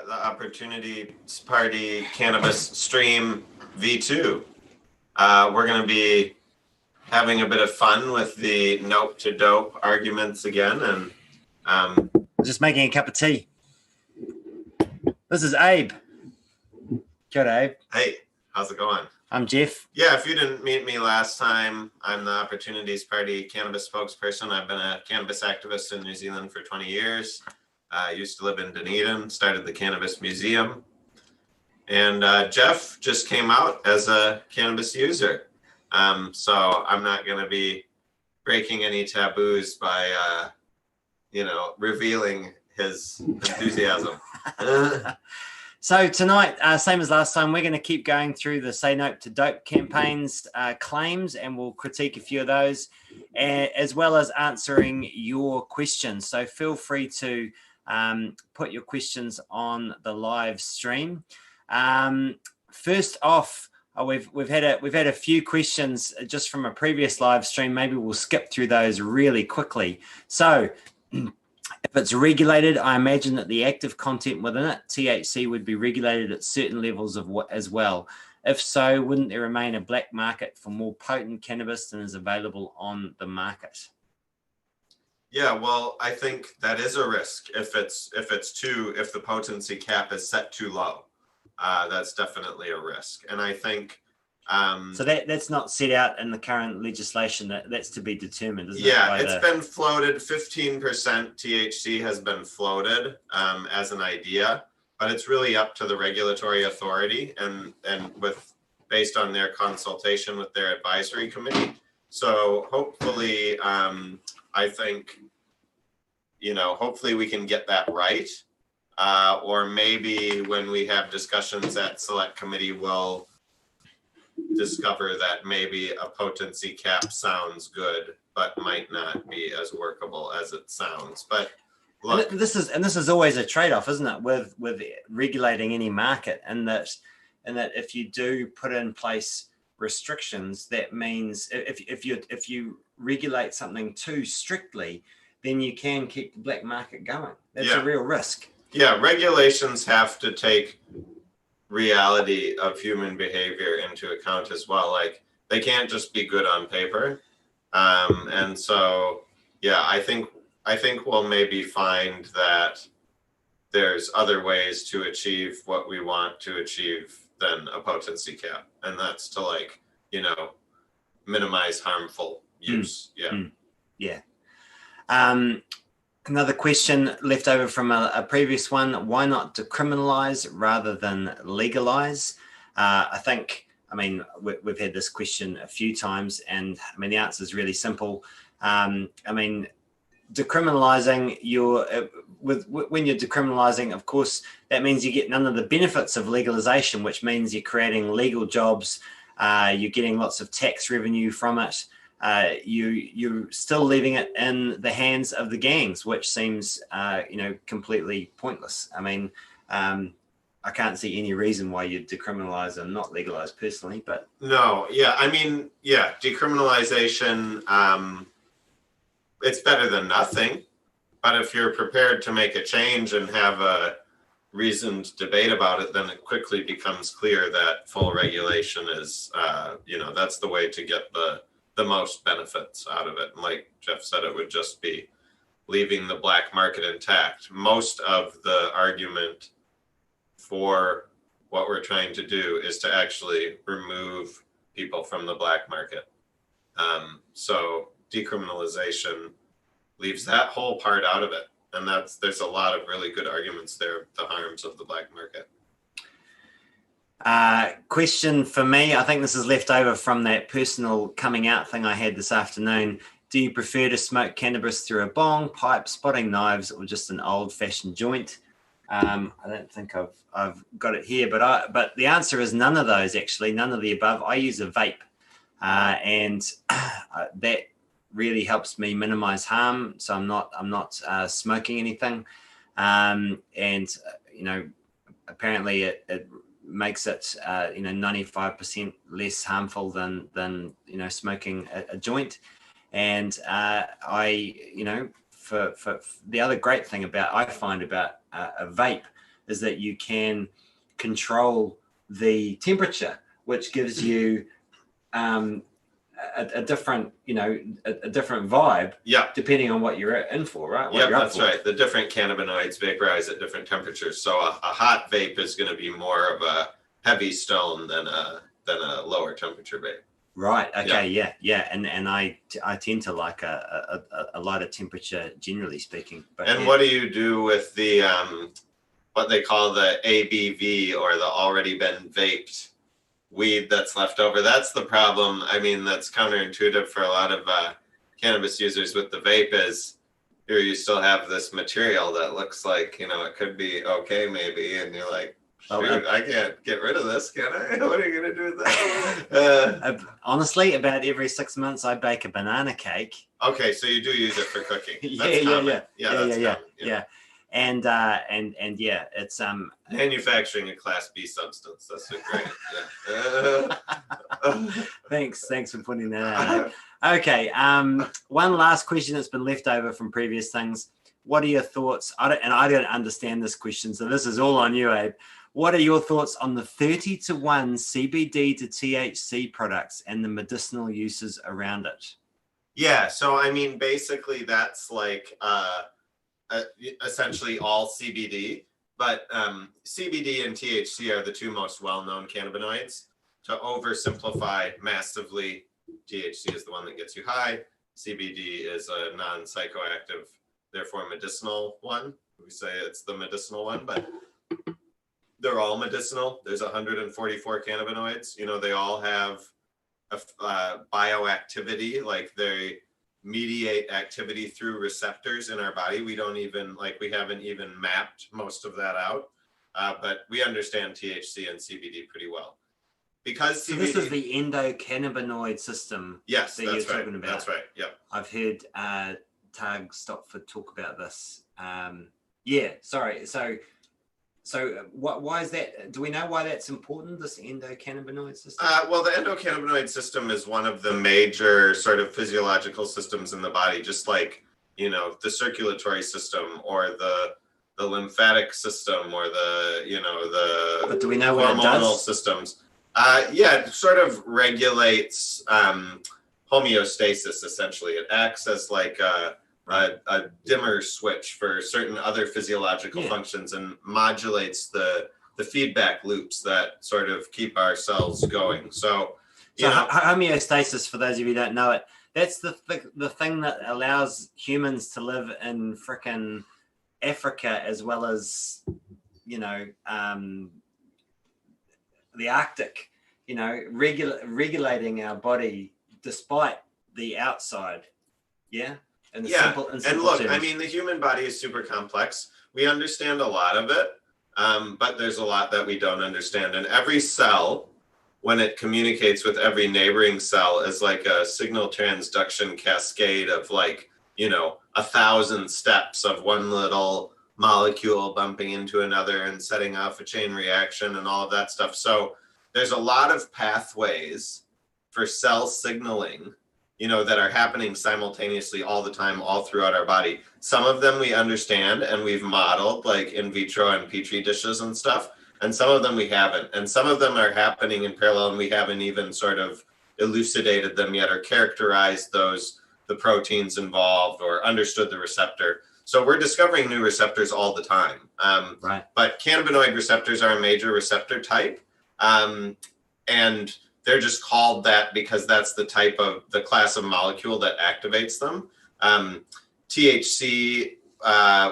the Opportunity Party Cannabis Stream V2. We're going to be having a bit of fun with the nope to dope arguments again, and just making a cup of tea. This is Abe. Kia ora, Abe. Hey, how's it going? I'm Geoff. Yeah, if you didn't meet me last time, I'm the Opportunities Party cannabis spokesperson. I've been a cannabis activist in New Zealand for 20 years. I used to live in Dunedin, started the Cannabis Museum. And Geoff just came out as a cannabis user. So I'm not going to be breaking any taboos by, revealing his enthusiasm. So tonight, same as last time, we're going to keep going through the Say Nope to Dope campaign's claims, and we'll critique a few of those, as well as answering your questions. So feel free to put your questions on the live stream. First off, we've had a few questions just from a previous live stream. Maybe we'll skip through those really quickly. So if it's regulated, I imagine that the active content within it, THC, would be regulated at certain levels as well. If so, wouldn't there remain a black market for more potent cannabis than is available on the market? Yeah, well, I think that is a risk if the potency cap is set too low. That's definitely a risk, and I think. So that's not set out in the current legislation. That's to be determined, isn't it? Yeah, it's been floated. 15% THC has been floated as an idea, but it's really up to the regulatory authority and based on their consultation with their advisory committee. So hopefully, I think, hopefully we can get that right, or maybe when we have discussions at select committee, we'll discover that maybe a potency cap sounds good, but might not be as workable as it sounds. But look, this is always a trade-off, isn't it, with regulating any market, and that if you do put in place restrictions, that means if you regulate something too strictly, then you can keep the black market going. That's a real risk. Yeah, regulations have to take reality of human behavior into account as well. Like, they can't just be good on paper. And so, yeah, I think we'll maybe find that there's other ways to achieve what we want to achieve than a potency cap. And that's to minimize harmful use. Yeah. Another question left over from a previous one: why not decriminalize rather than legalize? We've had this question a few times, and the answer is really simple. Decriminalizing when you're decriminalizing, of course, that means you get none of the benefits of legalization, which means you're creating legal jobs. You're getting lots of tax revenue from it. You're still leaving it in the hands of the gangs, which seems, completely pointless. I can't see any reason why you'd decriminalize and not legalize personally, but. No, yeah, decriminalization, it's better than nothing, but if you're prepared to make a change and have a reasoned debate about it, then it quickly becomes clear that full regulation is, that's the way to get the most benefits out of it. And like Geoff said, it would just be leaving the black market intact. Most of the argument for what we're trying to do is to actually remove people from the black market. So decriminalization leaves that whole part out of it. And there's a lot of really good arguments there, the harms of the black market. Question for me, I think this is left over from that personal coming out thing I had this afternoon. Do you prefer to smoke cannabis through a bong, pipe, spotting knives, or just an old-fashioned joint? I don't think I've got it here, but the answer is none of those, actually, none of the above. I use a vape, and that really helps me minimize harm. So I'm not smoking anything, and apparently it makes it 95% less harmful than smoking a joint. And for the other great thing I find about a vape is that you can control the temperature, which gives you a different, a different vibe. Yeah. Depending on what you're in for, right? Yeah, that's right. The different cannabinoids vaporize at different temperatures. So a hot vape is going to be more of a heavy stone than a lower temperature vape. Right. Okay. Yeah. And I tend to like a lighter temperature, generally speaking. But and what do you do with the what they call the ABV, or the already been vaped weed that's left over? That's the problem. I mean, that's counterintuitive for a lot of cannabis users with the vape, is here you still have this material that looks like, it could be okay maybe, and you're like, shoot, I can't get rid of this, can I? What are you going to do with that? Honestly, about every 6 months, I bake a banana cake. Okay, so you do use it for cooking. Yeah. And yeah, it's manufacturing a Class B substance. That's great. Thanks for putting that out. Okay, one last question that's been left over from previous things. What are your thoughts? I don't understand this question, so this is all on you, Abe. What are your thoughts on the 30-to-1 CBD to THC products and the medicinal uses around it? Yeah, so I mean, basically that's like essentially all CBD, but CBD and THC are the two most well-known cannabinoids. To oversimplify massively, THC is the one that gets you high. CBD is a non-psychoactive, therefore medicinal one. We say it's the medicinal one, but they're all medicinal. There's 144 cannabinoids. They all have a bioactivity, like they mediate activity through receptors in our body. We haven't even mapped most of that out, but we understand THC and CBD pretty well. Because so this is the endocannabinoid system. Yes, that that's you're right. talking about. That's right. Yep. I've heard Tag Stopford talk about this. Yeah. Sorry. So why is that? Do we know why that's important, this endocannabinoid system? Well, the endocannabinoid system is one of the major sort of physiological systems in the body, just like, the circulatory system or the lymphatic system or the But do we know what it hormonal does? Systems. It sort of regulates homeostasis, essentially. It acts as like a dimmer switch for certain other physiological functions and modulates the feedback loops that sort of keep our cells going. So homeostasis, for those of you who don't know it, that's the thing that allows humans to live in frickin' Africa as well as, the Arctic, regulating our body despite the outside. Yeah. And look, terms. I mean, the human body is super complex. We understand a lot of it, but there's a lot that we don't understand. And every cell, when it communicates with every neighboring cell, is like a signal transduction cascade of 1,000 steps of one little molecule bumping into another and setting off a chain reaction and all of that stuff. So there's a lot of pathways for cell signaling, that are happening simultaneously all the time, all throughout our body. Some of them we understand and we've modeled, like in vitro and petri dishes and stuff. And some of them we haven't. And some of them are happening in parallel and we haven't even sort of elucidated them yet or characterized the proteins involved or understood the receptor. So we're discovering new receptors all the time. Right. But cannabinoid receptors are a major receptor type. And they're just called that because that's the class of molecule that activates them. THC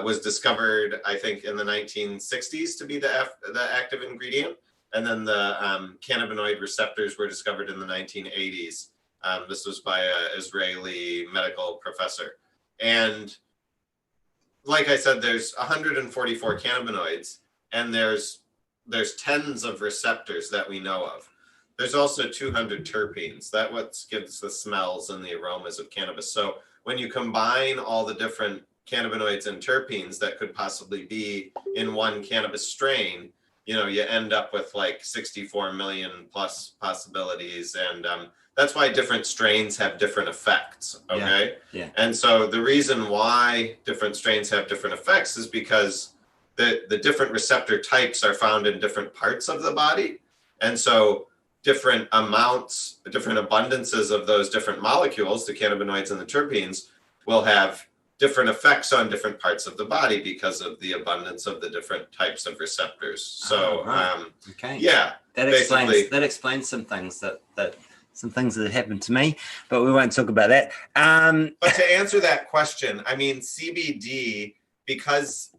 was discovered, I think, in the 1960s to be the active ingredient. And then the cannabinoid receptors were discovered in the 1980s. This was by an Israeli medical professor. And like I said, there's 144 cannabinoids, and there's tens of receptors that we know of. There's also 200 terpenes. That what gives the smells and the aromas of cannabis. So when you combine all the different cannabinoids and terpenes that could possibly be in one cannabis strain, you end up with like 64 million plus possibilities. And that's why different strains have different effects. Okay. Yeah. And so the reason why different strains have different effects is because the different receptor types are found in different parts of the body. And so different amounts, different abundances of those different molecules, the cannabinoids and the terpenes, will have different effects on different parts of the body because of the abundance of the different types of receptors. So, okay. Yeah, that explains some things that happened to me, but we won't talk about that. But to answer that question, I mean, CBD, because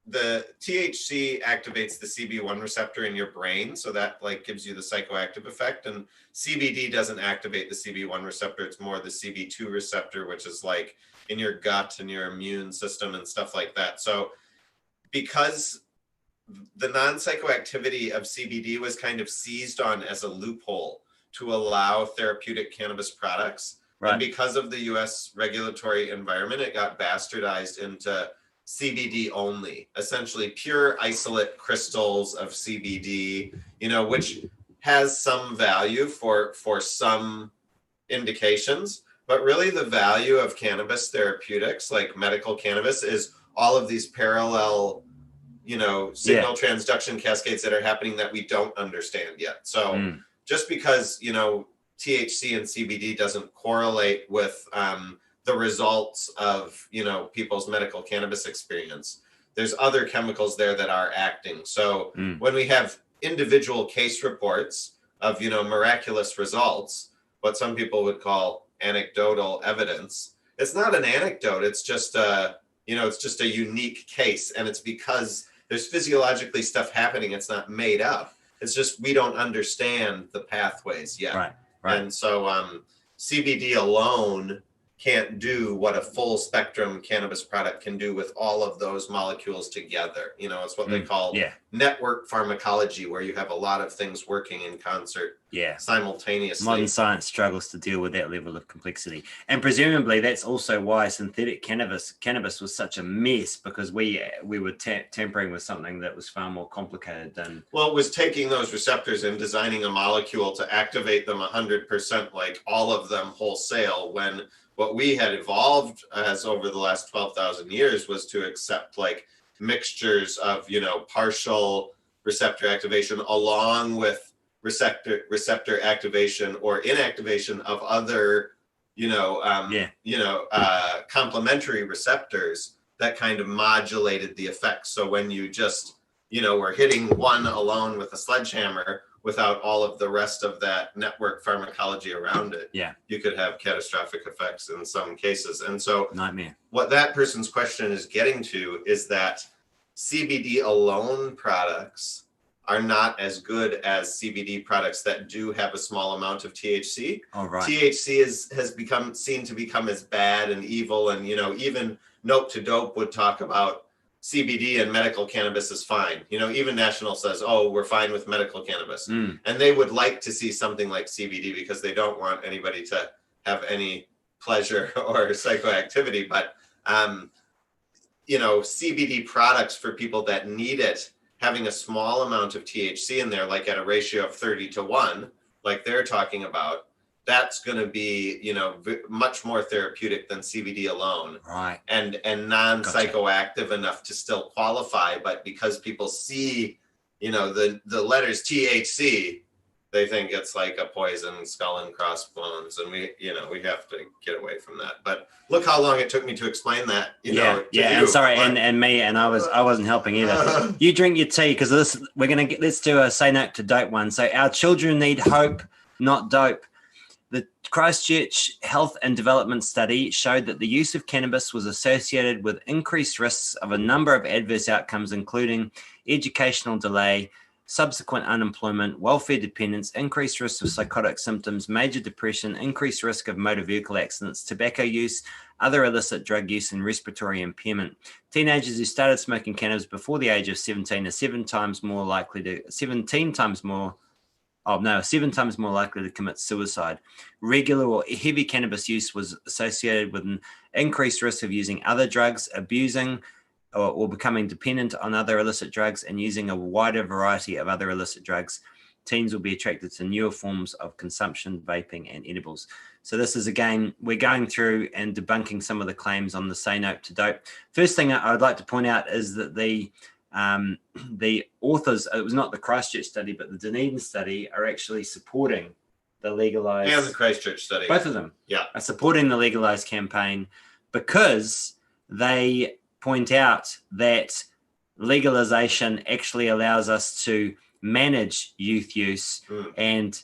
the THC activates the CB1 receptor in your brain, so that like gives you the psychoactive effect, and CBD doesn't activate the CB1 receptor. It's more the CB2 receptor, which is like in your gut and your immune system and stuff like that. So because the non-psychoactivity of CBD was kind of seized on as a loophole to allow therapeutic cannabis products, and because of the US regulatory environment, it got bastardized into CBD only, essentially pure isolate crystals of CBD, which has some value for some indications, but really the value of cannabis therapeutics, like medical cannabis, is all of these parallel, signal transduction cascades that are happening that we don't understand yet. So just because, THC and CBD doesn't correlate with the results of, people's medical cannabis experience, there's other chemicals there that are acting. So when we have individual case reports of, miraculous results, what some people would call anecdotal evidence, it's not an anecdote. It's just a unique case. And it's because there's physiologically stuff happening. It's not made up. It's just, we don't understand the pathways yet. Right. And so CBD alone can't do what a full spectrum cannabis product can do with all of those molecules together. It's what they call network pharmacology, where you have a lot of things working in concert simultaneously. Modern science struggles to deal with that level of complexity. And presumably that's also why synthetic cannabis was such a mess, because we were tampering with something that was far more complicated than... Well, it was taking those receptors and designing a molecule to activate them 100%, like all of them wholesale, when what we had evolved as over the last 12,000 years was to accept like mixtures of, partial receptor activation along with receptor activation or inactivation of other, complementary receptors that kind of modulated the effects. So when you just, were hitting one alone with a sledgehammer without all of the rest of that network pharmacology around it, you could have catastrophic effects in some cases. And so nightmare. What that person's question is getting to is that CBD alone products are not as good as CBD products that do have a small amount of THC. All right. THC has become seen to become as bad and evil, and even Nope to Dope would talk about CBD and medical cannabis is fine. Even National says, oh, we're fine with medical cannabis. And they would like to see something like CBD because they don't want anybody to have any pleasure or psychoactivity. But, CBD products for people that need it, having a small amount of THC in there, like at a ratio of 30-1, like they're talking about, that's going to be, much more therapeutic than CBD alone. Right. And non-psychoactive enough to still qualify. But because people see, the letters THC, they think it's like a poison, skull and crossbones. And we have to get away from that. But look how long it took me to explain that, And sorry, and me, and I wasn't helping either. You drink your tea, because let's do a say no to dope one. So our children need hope, not dope. The Christchurch Health and Development Study showed that the use of cannabis was associated with increased risks of a number of adverse outcomes, including educational delay, subsequent unemployment, welfare dependence, increased risk of psychotic symptoms, major depression, increased risk of motor vehicle accidents, tobacco use, other illicit drug use, and respiratory impairment. Teenagers who started smoking cannabis before the age of 17 are 7 times more likely to commit suicide. Regular or heavy cannabis use was associated with an increased risk of using other drugs, abusing or becoming dependent on other illicit drugs, and using a wider variety of other illicit drugs. Teens will be attracted to newer forms of consumption, vaping, and edibles. So this is, again, we're going through and debunking some of the claims on the Say Nope to Dope. First thing I would like to point out is that the authors, it was not the Christchurch study, but the Dunedin study, are actually supporting the legalized. And the Christchurch study. Both of them, yeah, are supporting the legalized campaign because they point out that legalization actually allows us to manage youth use and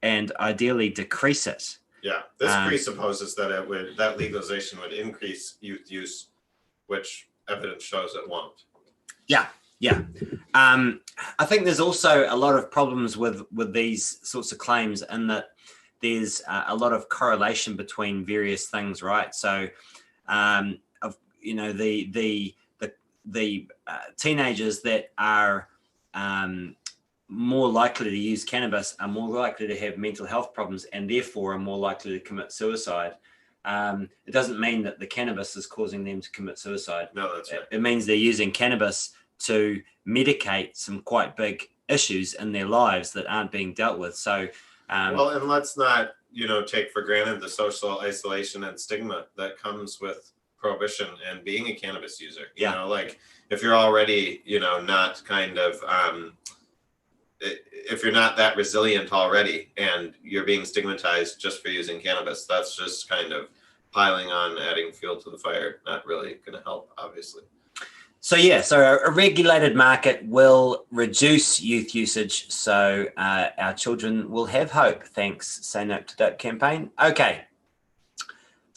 ideally decrease it. Yeah, this presupposes that that legalization would increase youth use, which evidence shows it won't. Yeah. I think there's also a lot of problems with these sorts of claims, in that there's a lot of correlation between various things, right? So, the teenagers that are more likely to use cannabis are more likely to have mental health problems and therefore are more likely to commit suicide. It doesn't mean that the cannabis is causing them to commit suicide. No, that's right. It means they're using cannabis to medicate some quite big issues in their lives that aren't being dealt with. So, well, and let's not, take for granted the social isolation and stigma that comes with prohibition and being a cannabis user. You know, like if you're already, not kind of, if you're not that resilient already and you're being stigmatized just for using cannabis, that's just kind of piling on, adding fuel to the fire. Not really going to help, obviously. So a regulated market will reduce youth usage. So our children will have hope. Thanks, Say No to Dope campaign. Okay,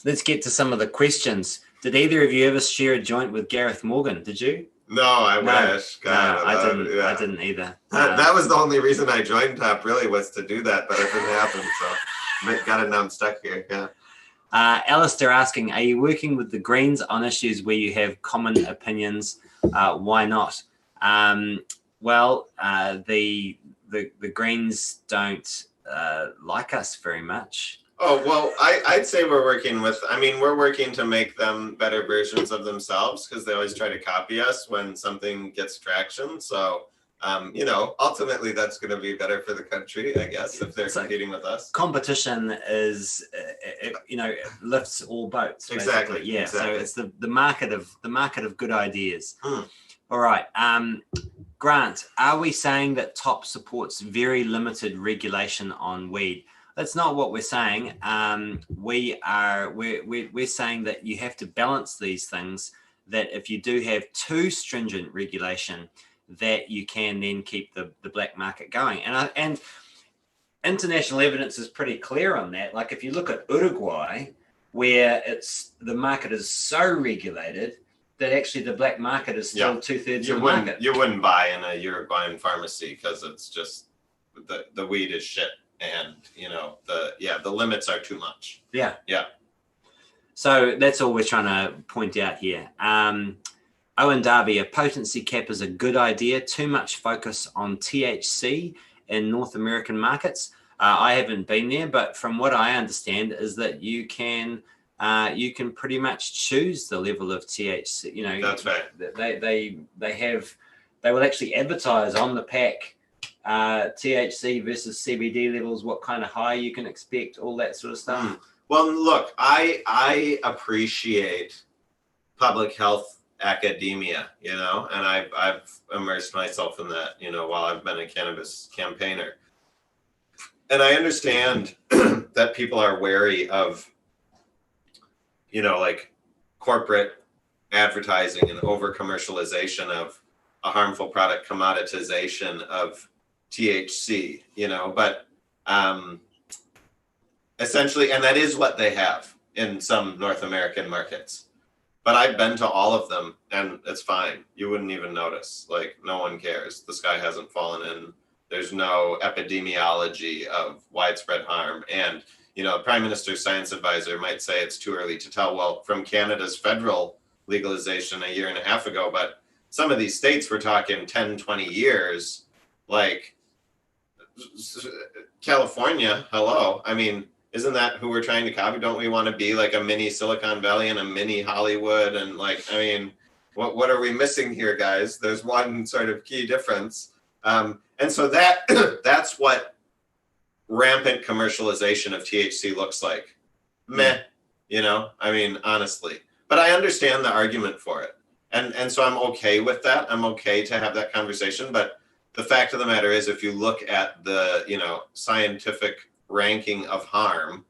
let's get to some of the questions. Did either of you ever share a joint with Gareth Morgan? Did you? No, I wish. God, I didn't. Yeah. I didn't either. That was the only reason I joined TOP, really, was to do that, but it didn't happen. So got it now. I'm stuck here. Yeah. Alistair asking, are you working with the Greens on issues where you have common opinions? Why not? The Greens don't like us very much. Oh, well, I'd say we're working to make them better versions of themselves, because they always try to copy us when something gets traction. So, ultimately that's going to be better for the country, I guess, if they're competing with us. Competition is, it lifts all boats. Exactly. Basically. Yeah. Exactly. So it's the market of good ideas. All right. Grant, are we saying that TOP supports very limited regulation on weed? That's not what we're saying. We're saying that you have to balance these things, that if you do have too stringent regulation, that you can then keep the black market going. And international evidence is pretty clear on that. Like if you look at Uruguay, where the market is so regulated that actually the black market is still 2/3 of the market. You wouldn't buy in a Uruguayan pharmacy because it's just the weed is shit. And the limits are too much. Yeah. So that's all we're trying to point out here. Owen Darby, a potency cap is a good idea. Too much focus on THC in North American markets. I haven't been there, but from what I understand is that you can pretty much choose the level of THC. That's right. They will actually advertise on the pack THC versus CBD levels, what kind of high you can expect, all that sort of stuff. Well, look, I appreciate public health academia, and I've immersed myself in that, while I've been a cannabis campaigner. And I understand that people are wary of, like corporate advertising and over commercialization of a harmful product, commoditization of THC, but essentially, and that is what they have in some North American markets. But I've been to all of them and it's fine. You wouldn't even notice. Like, no one cares. The sky hasn't fallen in. There's no epidemiology of widespread harm. And, the Prime Minister's science advisor might say it's too early to tell. Well, from Canada's federal legalization a year and a half ago, but some of these states we're talking 10, 20 years, like California, hello. I mean, isn't that who we're trying to copy? Don't we want to be like a mini Silicon Valley and a mini Hollywood? And what are we missing here, guys? There's one sort of key difference. And so that's what rampant commercialization of THC looks like. meh, I mean, honestly. But I understand the argument for it. And so I'm okay with that. I'm okay to have that conversation. But the fact of the matter is, if you look at the, scientific ranking of harm,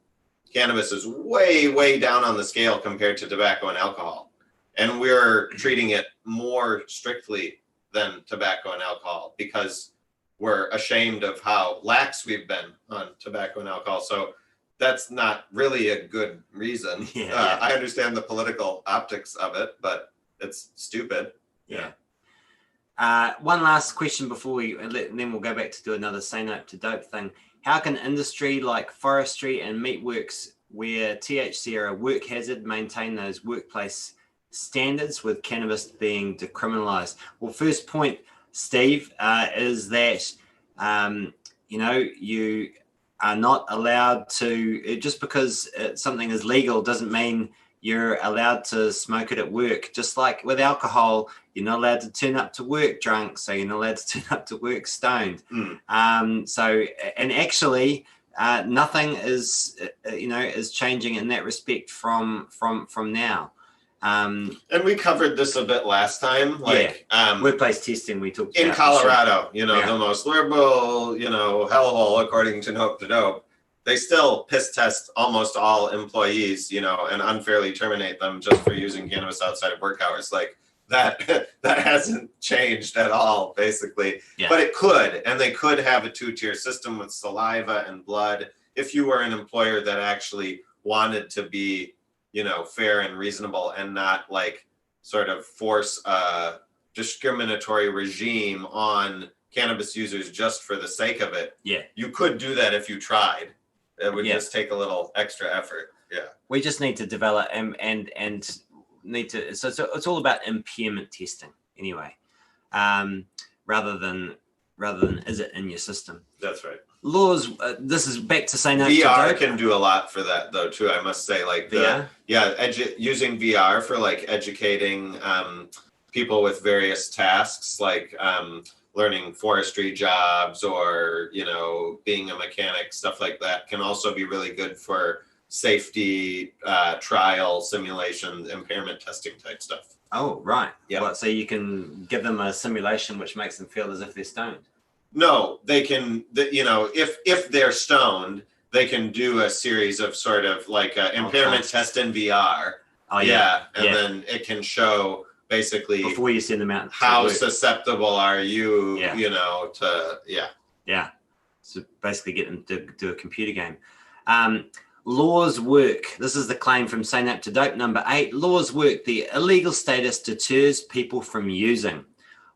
cannabis is way, way down on the scale compared to tobacco and alcohol. And we're treating it more strictly than tobacco and alcohol because we're ashamed of how lax we've been on tobacco and alcohol. So that's not really a good reason. I understand the political optics of it, but it's stupid. Yeah. One last question before then we'll go back to do another say no to dope thing. How can industry like forestry and meatworks, where THC are a work hazard, maintain those workplace standards with cannabis being decriminalized? Well, first point, Steve, is that you are not allowed to, just because something is legal doesn't mean you're allowed to smoke it at work. Just like with alcohol, you're not allowed to turn up to work drunk, so you're not allowed to turn up to work stoned. And actually, nothing is changing in that respect from now. And we covered this a bit last time. Workplace testing we talked about. In Colorado, the most liberal, hellhole according to Nope to Dope. They still piss test almost all employees, and unfairly terminate them just for using cannabis outside of work hours. Like that hasn't changed at all, basically. Yeah. But it could, and they could have a 2-tier system with saliva and blood if you were an employer that actually wanted to be, fair and reasonable and not like sort of force a discriminatory regime on cannabis users just for the sake of it. Yeah. You could do that if you tried. It would just take a little extra effort. Yeah. We just need to develop and need to. So it's all about impairment testing anyway, rather than is it in your system? That's right. Laws. This is back to say no. VR can do a lot for that though too. I must say, like VR. Using VR for like educating people with various tasks, like learning forestry jobs or, being a mechanic, stuff like that can also be really good for safety, trial, simulation, impairment testing type stuff. Oh, right. Yeah. Well, so you can give them a simulation which makes them feel as if they're stoned. No, they can, if they're stoned, they can do a series of sort of like impairment test in VR. Oh, yeah. And then it can show basically before you send them out, how susceptible are you, so basically get them to do a computer game. Laws work. This is the claim from Say No to Dope number 8. Laws work. The illegal status deters people from using.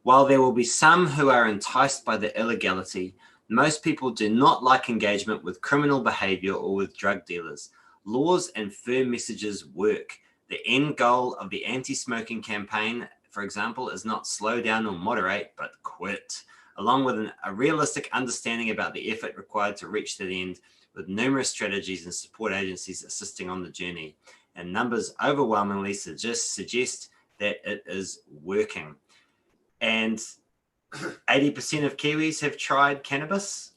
While there will be some who are enticed by the illegality, most people do not like engagement with criminal behavior or with drug dealers. Laws and firm messages work. The end goal of the anti-smoking campaign, for example, is not slow down or moderate, but quit, along with a realistic understanding about the effort required to reach that end, with numerous strategies and support agencies assisting on the journey. And numbers overwhelmingly suggest that it is working. And 80% of Kiwis have tried cannabis.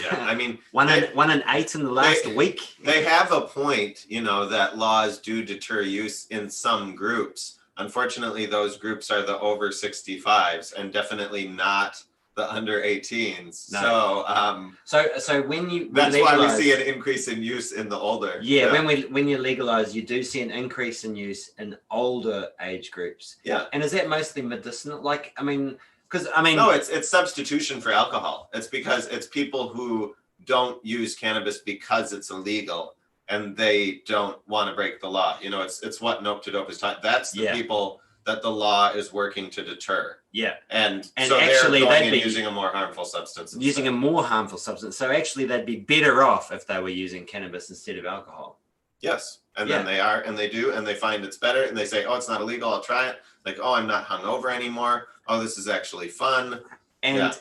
Yeah, I mean, one in 8 in the last week. They have a point, that laws do deter use in some groups. Unfortunately, those groups are the over 65s and definitely not the under 18s. No. So when you that's why we see an increase in use in the older. Yeah, when you legalize, you do see an increase in use in older age groups. Yeah. And is that mostly medicinal? No, it's substitution for alcohol. It's because it's people who don't use cannabis because it's illegal and they don't want to break the law. It's what Nope to Dope is talking. That's the people that the law is working to deter. Yeah. And so actually they're going and using a more harmful substance. Using a more harmful substance. So actually they'd be better off if they were using cannabis instead of alcohol. Yes. And then they are, and they do, and they find it's better, and they say, oh, it's not illegal, I'll try it. Like, oh, I'm not hungover anymore. Oh, this is actually fun. And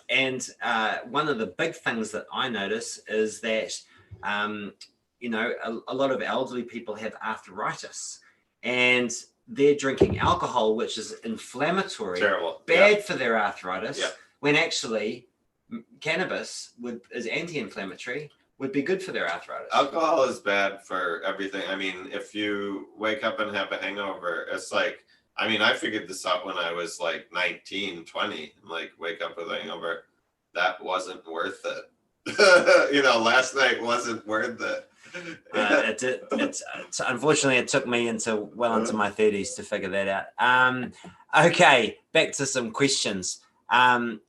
one of the big things that I notice is that, a lot of elderly people have arthritis, and they're drinking alcohol, which is inflammatory, bad for their arthritis, when actually cannabis is anti-inflammatory, would be good for their arthritis. Alcohol is bad for everything. I mean, if you wake up and have a hangover, it's like, I mean, I figured this out when I was like 19, 20, like wake up with a hangover. That wasn't worth it. You know, last night wasn't worth it. It's unfortunately, it took me into my 30s to figure that out. Okay, back to some questions. What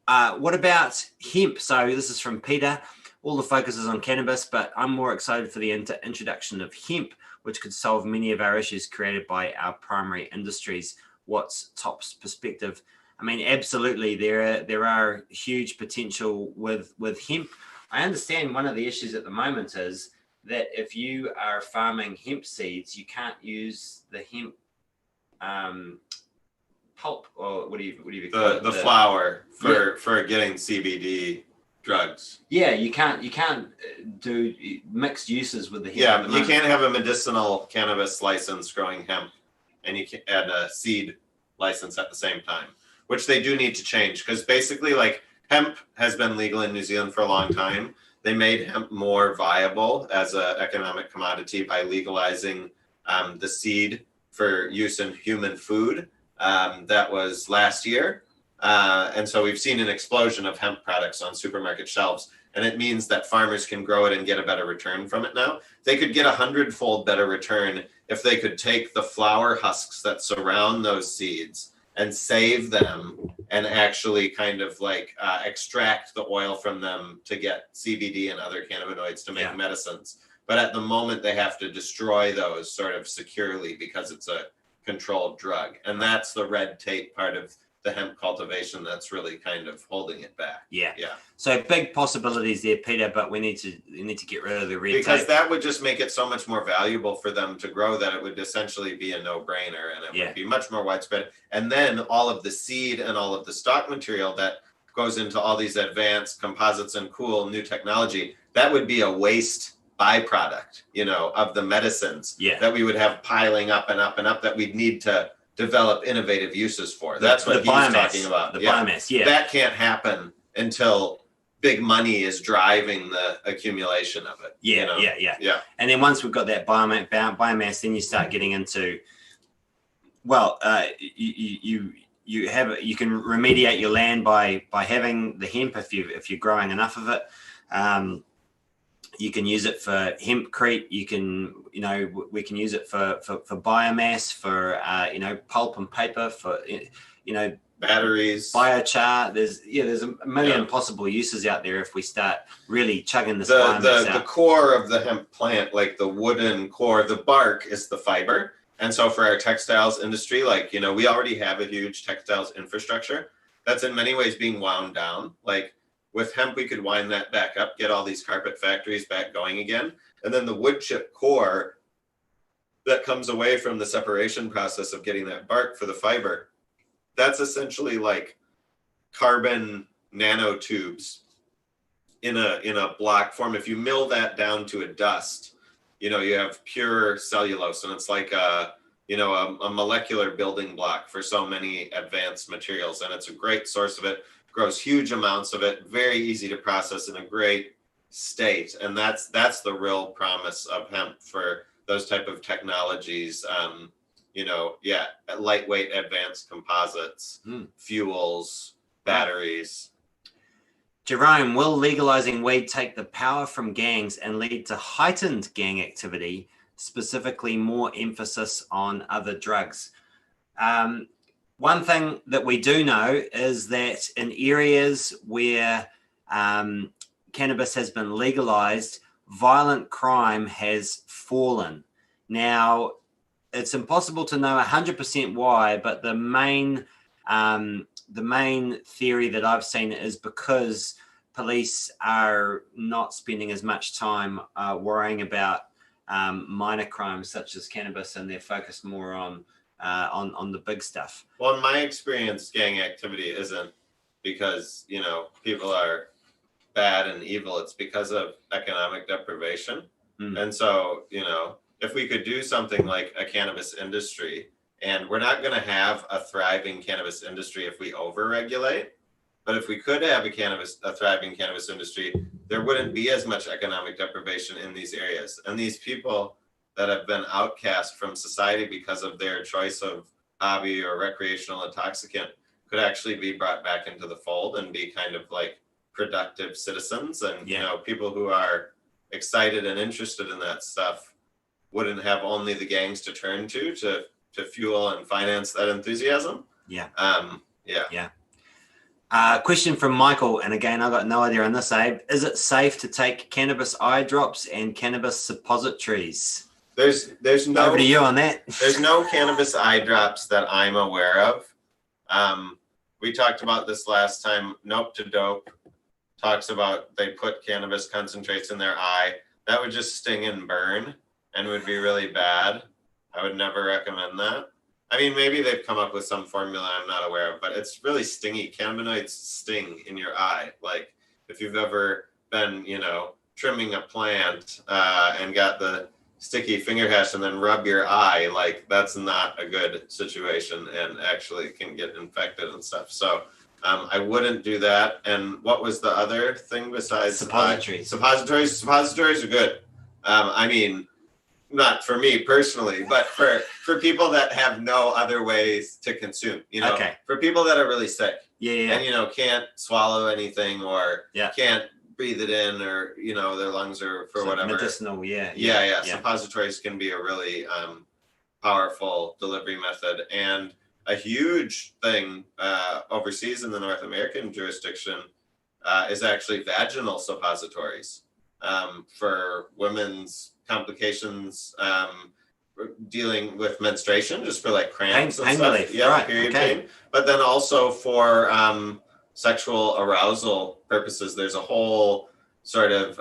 about hemp? So this is from Peter. All the focus is on cannabis, but I'm more excited for the introduction of hemp, which could solve many of our issues created by our primary industries. What's Top's perspective? I mean, absolutely, there are huge potential with hemp. I understand one of the issues at the moment is that if you are farming hemp seeds, you can't use the hemp pulp, or what do you call it? The flower for getting CBD drugs. Yeah, you can't do mixed uses with the hemp. Yeah, you can't have a medicinal cannabis license growing hemp, and you can add a seed license at the same time, which they do need to change, because basically, like, hemp has been legal in New Zealand for a long time. They made hemp more viable as an economic commodity by legalizing the seed for use in human food. That was last year. And so we've seen an explosion of hemp products on supermarket shelves. And it means that farmers can grow it and get a better return from it now. They could get 100-fold better return if they could take the flower husks that surround those seeds and save them and actually kind of like extract the oil from them to get CBD and other cannabinoids to make medicines. But at the moment, they have to destroy those sort of securely because it's a controlled drug. And that's the red tape part of the hemp cultivation that's really kind of holding it back. Yeah. So big possibilities there, Peter, but we need to get rid of the red tape. Because that would just make it so much more valuable for them to grow that it would essentially be a no-brainer, and it would be much more widespread. And then all of the seed and all of the stock material that goes into all these advanced composites and cool new technology, that would be a waste byproduct, you know, of the medicines that we would have piling up and up and up that we'd need to develop innovative uses for. That's what he's talking about. The biomass, That can't happen until big money is driving the accumulation of it. Yeah. And then once we've got that biomass, then you start getting into, well, you can remediate your land by having the hemp if you're growing enough of it. You can use it for hempcrete. We can use it for biomass, for pulp and paper, for batteries, biochar. There's a million possible uses out there if we start really chugging this biomass out. The core of the hemp plant, like the wooden core, the bark is the fiber. And so for our textiles industry, like, we already have a huge textiles infrastructure that's in many ways being wound down. Like, with hemp, we could wind that back up, get all these carpet factories back going again. And then the wood chip core that comes away from the separation process of getting that bark for the fiber, that's essentially like carbon nanotubes in a block form. If you mill that down to a dust, you have pure cellulose, and it's like a molecular building block for so many advanced materials. And it's a great source of it. Grows huge amounts of it, very easy to process in a great state. And that's the real promise of hemp for those type of technologies. Lightweight advanced composites, fuels, batteries. Jerome, will legalizing weed take the power from gangs and lead to heightened gang activity, specifically more emphasis on other drugs? One thing that we do know is that in areas where cannabis has been legalized, violent crime has fallen. Now, it's impossible to know 100% why, but the main theory that I've seen is because police are not spending as much time worrying about minor crimes such as cannabis, and they're focused more on the big stuff. Well, in my experience, gang activity isn't because, people are bad and evil. It's because of economic deprivation. And so, if we could do something like a cannabis industry, and we're not going to have a thriving cannabis industry if we overregulate, But if we could have a thriving cannabis industry, there wouldn't be as much economic deprivation in these areas. And these people that have been outcast from society because of their choice of hobby or recreational intoxicant could actually be brought back into the fold and be kind of like productive citizens. And, you know, people who are excited and interested in that stuff wouldn't have only the gangs to turn to fuel and finance that enthusiasm. Question from Michael, and again, I got no idea on this, Abe. Is it safe to take cannabis eye drops and cannabis suppositories? There's no over to you on that. There's no cannabis eye drops that I'm aware of. We talked about this last time. Nope to Dope talks about they put cannabis concentrates in their eye. That would just sting and burn and would be really bad. I would never recommend that. I mean, maybe they've come up with some formula I'm not aware of, but it's really stingy. Cannabinoids sting in your eye. Like if you've ever been, you know, trimming a plant and got the sticky finger hash and then rub your eye, like that's not a good situation and actually can get infected and stuff. So I wouldn't do that. And what was the other thing besides suppositories? Suppositories are good. I mean, not for me personally, but for people that have no other ways to consume, you know, for people that are really sick and, you know, can't swallow anything or can't breathe it in or, you know, their lungs are for whatever. Medicinal, Suppositories can be a really powerful delivery method. And a huge thing overseas in the North American jurisdiction is actually vaginal suppositories for women's complications dealing with menstruation, just for like cramps and stuff. Relief. Period pain. But then also for sexual arousal purposes, there's a whole sort of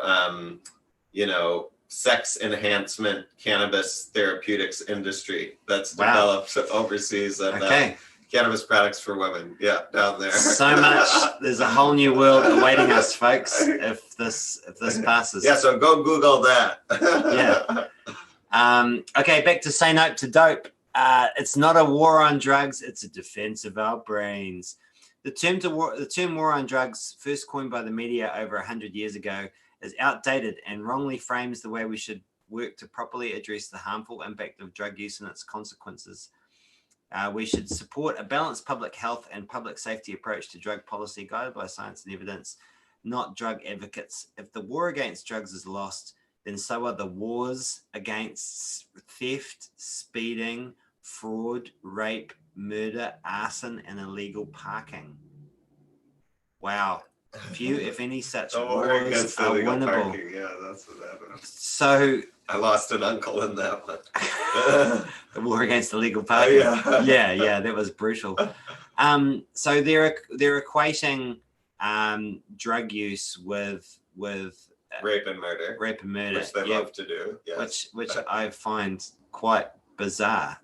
you know, sex enhancement cannabis therapeutics industry that's developed overseas and cannabis products for women. Down there. So much. There's a whole new world awaiting us, folks, if this passes. So go Google that. Okay, back to Say No to Dope. It's not a war on drugs, it's a defense of our brains. The term war on drugs, first coined by the media over 100 years ago, is outdated and wrongly frames the way we should work to properly address the harmful impact of drug use and its consequences. We should support a balanced public health and public safety approach to drug policy guided by science and evidence, not drug advocates. If the war against drugs is lost, then so are the wars against theft, speeding, fraud, rape, murder, arson, and illegal parking. Wow. Few, if any, such wars are winnable. Parking. Yeah, that's what happened. So I lost an uncle in that one. The war against illegal parking. Yeah, that was brutal. So they're equating drug use with rape and murder, which they love to do. Yes. Which I find quite bizarre.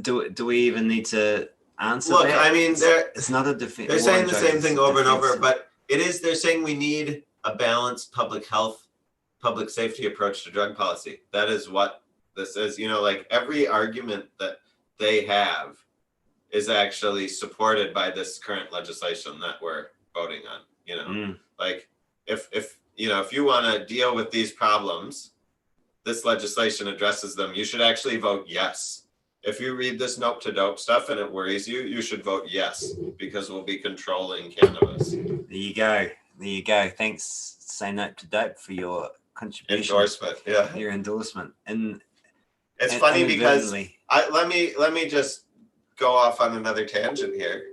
Do we even need to answer that? Look, I mean, it's not a defense. They're saying the same thing over and over, but they're saying we need a balanced public health, public safety approach to drug policy. That is what this is. You know, like every argument that they have is actually supported by this current legislation that we're voting on. You know, like if you want to deal with these problems, this legislation addresses them. You should actually vote yes. If you read this Nope to Dope stuff and it worries you, you should vote yes, because we'll be controlling cannabis. There you go. Thanks, Say Nope to Dope, for your contribution. Endorsement, your endorsement. And it's funny because let me just go off on another tangent here.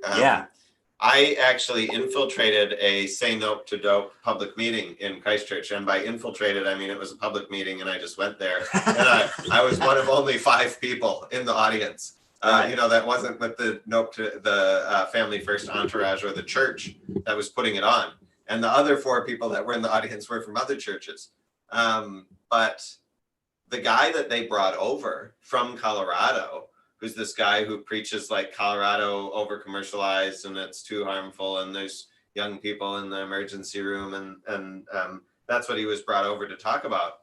I actually infiltrated a Say Nope to Dope public meeting in Christchurch. And by infiltrated, I mean it was a public meeting and I just went there. And I was one of only 5 people in the audience. You know, that wasn't with the Nope to the Family First entourage or the church that was putting it on. And the other 4 people that were in the audience were from other churches. But the guy that they brought over from Colorado, who's this guy who preaches like Colorado over commercialized and it's too harmful and there's young people in the emergency room and that's what he was brought over to talk about.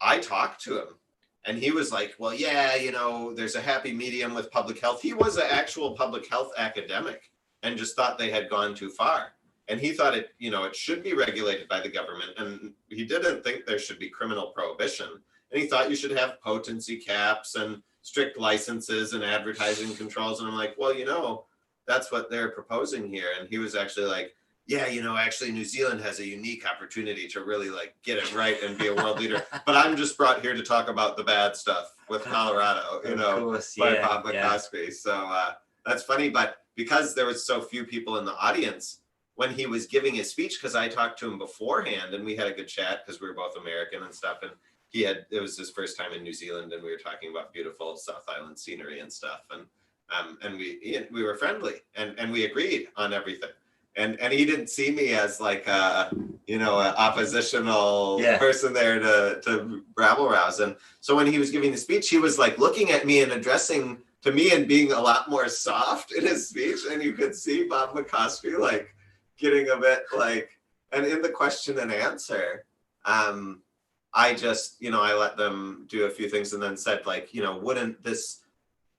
I talked to him and he was like, well, yeah, you know, there's a happy medium with public health. He was an actual public health academic and just thought they had gone too far. And he thought it, it should be regulated by the government. And he didn't think there should be criminal prohibition. And he thought you should have potency caps and strict licenses and advertising controls. And I'm like, well, that's what they're proposing here. And he was actually like, yeah, actually New Zealand has a unique opportunity to really like get it right and be a world leader. But I'm just brought here to talk about the bad stuff with Colorado, by Bob McCoskey. So that's funny. But because there was so few people in the audience when he was giving his speech, because I talked to him beforehand and we had a good chat because we were both American and stuff. And it was his first time in New Zealand and we were talking about beautiful South Island scenery and stuff. And we were friendly and we agreed on everything. And he didn't see me as like an oppositional person there to rabble rouse. And so when he was giving the speech, he was like looking at me and addressing to me and being a lot more soft in his speech. And you could see Bob McCoskey like getting a bit like, and in the question and answer, I just, I let them do a few things and then said like, wouldn't this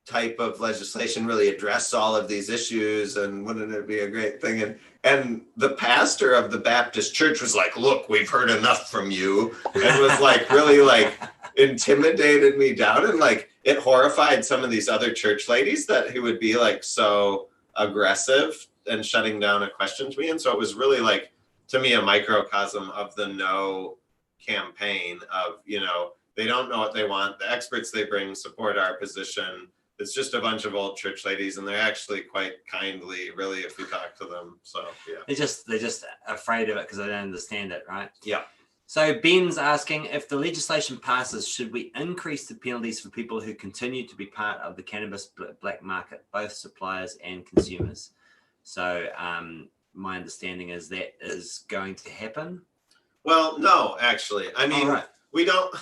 type of legislation really address all of these issues, and wouldn't it be a great thing? And the pastor of the Baptist church was like, look, we've heard enough from you, and was like really like intimidated me down, and like it horrified some of these other church ladies that he would be like so aggressive and shutting down a question to me. And so it was really like, to me, a microcosm of the no campaign of, they don't know what they want. The experts they bring support our position. It's just a bunch of old church ladies, and they're actually quite kindly, really, if you talk to them. So, yeah. They're just afraid of it because they don't understand it, right? Yeah. So Ben's asking, if the legislation passes, should we increase the penalties for people who continue to be part of the cannabis black market, both suppliers and consumers? So my understanding is that is going to happen. Well, no, actually. I mean, we don't...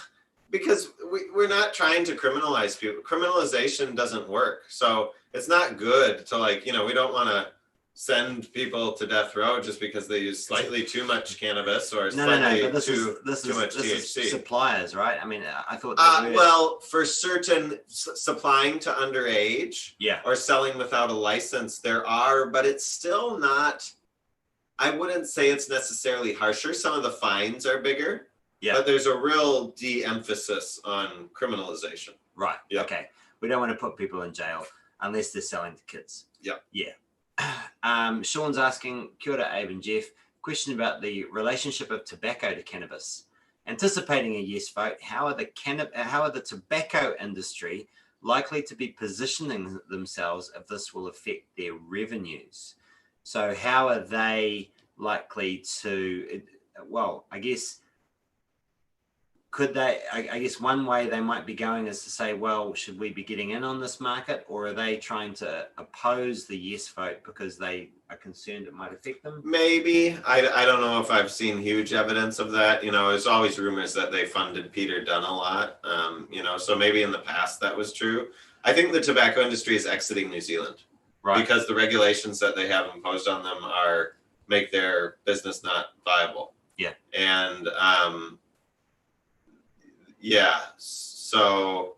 Because we're not trying to criminalize people. Criminalization doesn't work. So it's not good to like, we don't want to send people to death row just because they use slightly too much cannabis or slightly too much THC. Suppliers, right? I mean, I thought well, for certain supplying to underage or selling without a license, there are, but it's still not, I wouldn't say it's necessarily harsher. Some of the fines are bigger. Yeah. But there's a real de-emphasis on criminalization. Right. Yeah. Okay. We don't want to put people in jail unless they're selling to kids. Yeah. Yeah. Sean's asking, kia ora, Abe and Geoff, question about the relationship of tobacco to cannabis. Anticipating a yes vote, how are the tobacco industry likely to be positioning themselves if this will affect their revenues? So how are they likely to, I guess... Could they, I guess one way they might be going is to say, well, should we be getting in on this market, or are they trying to oppose the yes vote because they are concerned it might affect them? Maybe. I don't know if I've seen huge evidence of that. There's always rumors that they funded Peter Dunn a lot, so maybe in the past that was true. I think the tobacco industry is exiting New Zealand because the regulations that they have imposed on them make their business not viable. Yeah. And, so,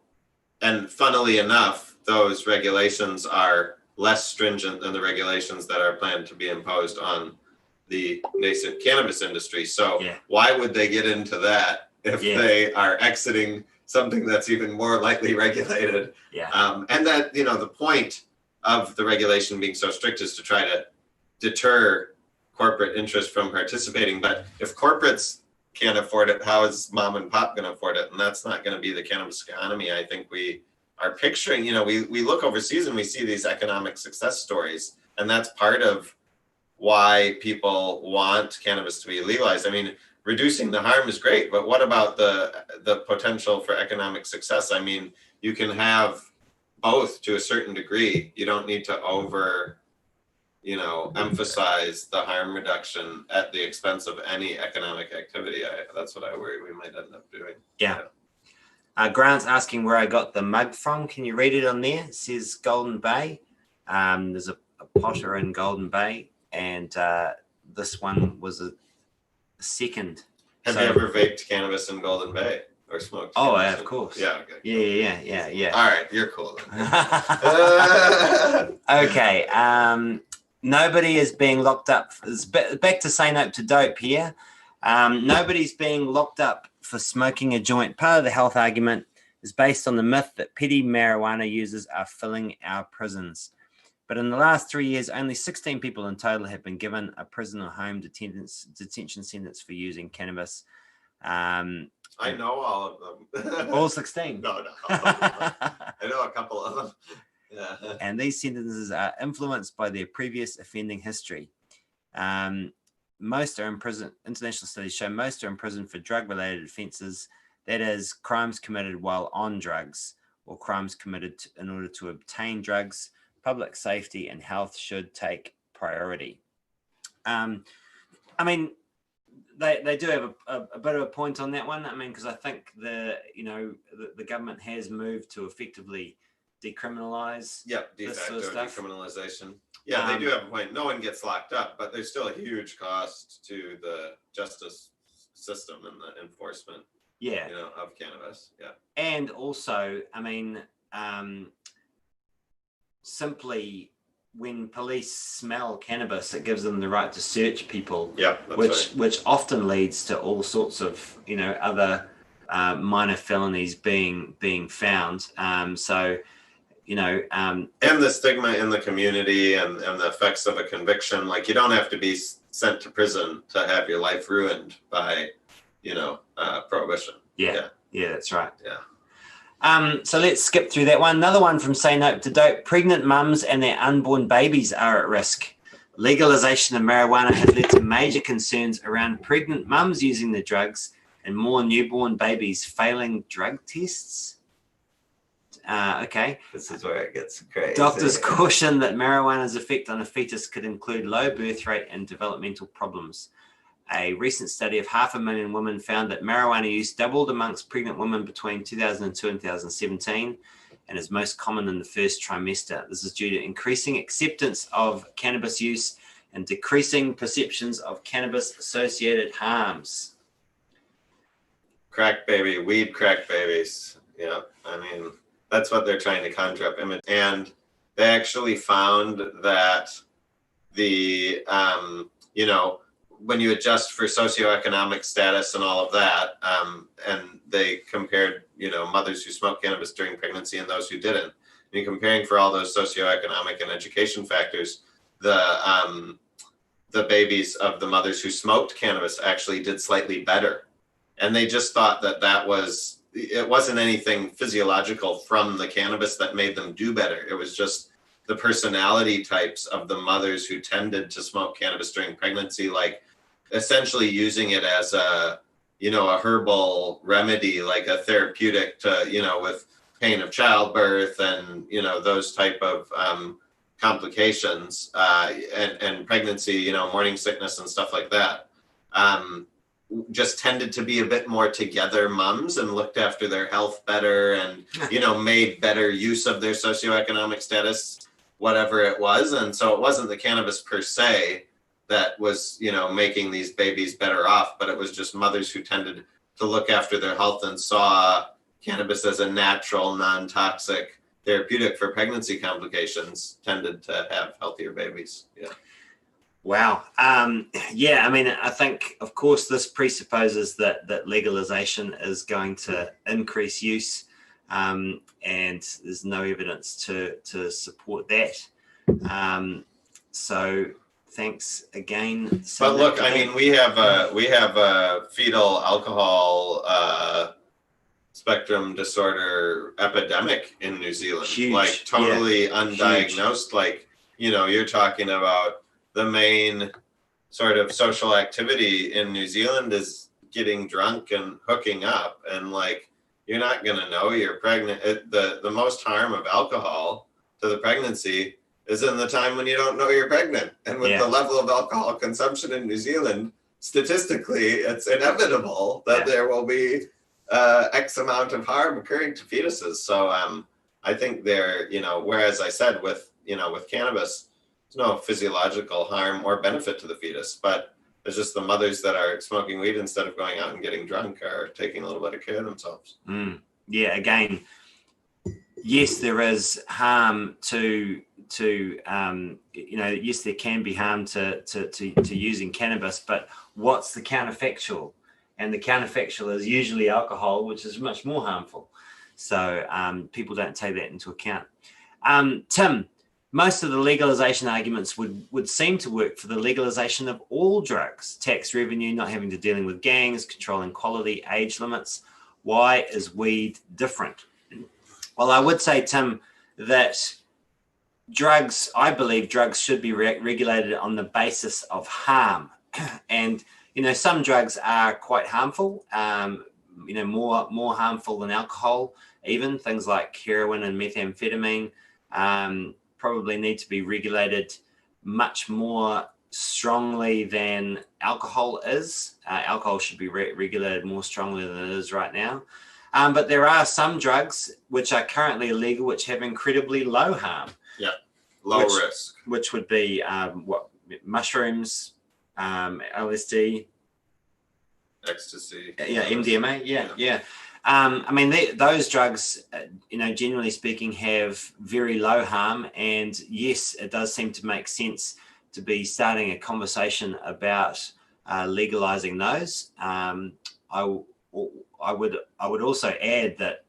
and funnily enough, those regulations are less stringent than the regulations that are planned to be imposed on the nascent cannabis industry. So why would they get into that if they are exiting something that's even more lightly regulated? Yeah. And that, the point of the regulation being so strict is to try to deter corporate interest from participating. But if corporates can't afford it, how is mom and pop going to afford it? And that's not going to be the cannabis economy. I think we are picturing, we look overseas and we see these economic success stories, and that's part of why people want cannabis to be legalized. I mean, reducing the harm is great, but what about the potential for economic success? I mean, you can have both to a certain degree. You don't need to emphasize the harm reduction at the expense of any economic activity. That's what I worry we might end up doing. Yeah. Grant's asking where I got the mug from. Can you read it on there? It says Golden Bay. There's a potter in Golden Bay, and this one was a second. Have you ever vaped cannabis in Golden Bay or smoked? Oh, of course. Yeah. Okay. Yeah. All right, you're cool. Okay. nobody is being locked up. It's back to say no to dope here. Nobody's being locked up for smoking a joint. Part of the health argument is based on the myth that petty marijuana users are filling our prisons. But in the last 3 years, only 16 people in total have been given a prison or home detention sentence for using cannabis. I know all of them. All 16? No. I know a couple of them. Yeah. And these sentences are influenced by their previous offending history. Most are in prison. International studies show most are in prison for drug-related offences, that is, crimes committed while on drugs or crimes committed in order to obtain drugs. Public safety and health should take priority. I mean, they do have a bit of a point on that one. I mean, because I think the government has moved to effectively decriminalize. Yep, de this facto sort of stuff. decriminalization. Yeah, they do have a point. No one gets locked up, but there's still a huge cost to the justice system and the enforcement. Yeah, of cannabis. Yeah, and also, I mean, simply when police smell cannabis, it gives them the right to search people. Yeah, which often leads to all sorts of other minor felonies being found. And the stigma in the community and the effects of a conviction. Like, you don't have to be sent to prison to have your life ruined by prohibition. Yeah, that's right. Yeah. So let's skip through that one. Another one from Say No to Dope. Pregnant mums and their unborn babies are at risk. Legalization of marijuana has led to major concerns around pregnant mums using the drugs and more newborn babies failing drug tests. Okay. This is where it gets crazy. Doctors caution that marijuana's effect on a fetus could include low birth rate and developmental problems. A recent study of 500,000 women found that marijuana use doubled amongst pregnant women between 2002 and 2017 and is most common in the first trimester. This is due to increasing acceptance of cannabis use and decreasing perceptions of cannabis-associated harms. Crack baby, weed crack babies. Yeah, I mean, that's what they're trying to conjure up image. And they actually found that the, when you adjust for socioeconomic status and all of that, and they compared, mothers who smoked cannabis during pregnancy and those who didn't. And you're comparing for all those socioeconomic and education factors, the babies of the mothers who smoked cannabis actually did slightly better. And they just thought that it wasn't anything physiological from the cannabis that made them do better. It was just the personality types of the mothers who tended to smoke cannabis during pregnancy, like essentially using it as a herbal remedy, like a therapeutic to, with pain of childbirth and, those type of complications and pregnancy, morning sickness and stuff like that. Just tended to be a bit more together mums and looked after their health better and, made better use of their socioeconomic status, whatever it was. And so it wasn't the cannabis per se that was, making these babies better off, but it was just mothers who tended to look after their health and saw cannabis as a natural, non-toxic therapeutic for pregnancy complications tended to have healthier babies. Yeah. Wow. Yeah, I mean, I think, of course, this presupposes that legalization is going to increase use, and there's no evidence to support that. So thanks again. But look, I mean, we have a fetal alcohol spectrum disorder epidemic in New Zealand. Huge. Like totally undiagnosed. Huge. Like, you're talking about the main sort of social activity in New Zealand is getting drunk and hooking up, and like you're not going to know you're pregnant. The most harm of alcohol to the pregnancy is in the time when you don't know you're pregnant. And with the level of alcohol consumption in New Zealand, statistically, it's inevitable that there will be X amount of harm occurring to fetuses. So I think whereas I said with cannabis, there's no physiological harm or benefit to the fetus, but it's just the mothers that are smoking weed instead of going out and getting drunk are taking a little bit of care of themselves. Yeah, again, yes, there is harm to to yes, there can be harm to using cannabis, but what's the counterfactual? And the counterfactual is usually alcohol, which is much more harmful. So people don't take that into account. Tim, most of the legalization arguments would seem to work for the legalization of all drugs, tax revenue, not having to dealing with gangs, controlling quality, age limits. Why is weed different? Well, I would say, Tim, that I believe drugs should be regulated on the basis of harm. And, some drugs are quite harmful, more harmful than alcohol, even things like heroin and methamphetamine probably need to be regulated much more strongly than alcohol is. Alcohol should be regulated more strongly than it is right now. But there are some drugs which are currently illegal, which have incredibly low harm. Yeah, low risk. Which would be mushrooms, LSD, ecstasy. Yeah, MDMA. Yeah. Those drugs, generally speaking, have very low harm. And yes, it does seem to make sense to be starting a conversation about legalizing those. I would also add that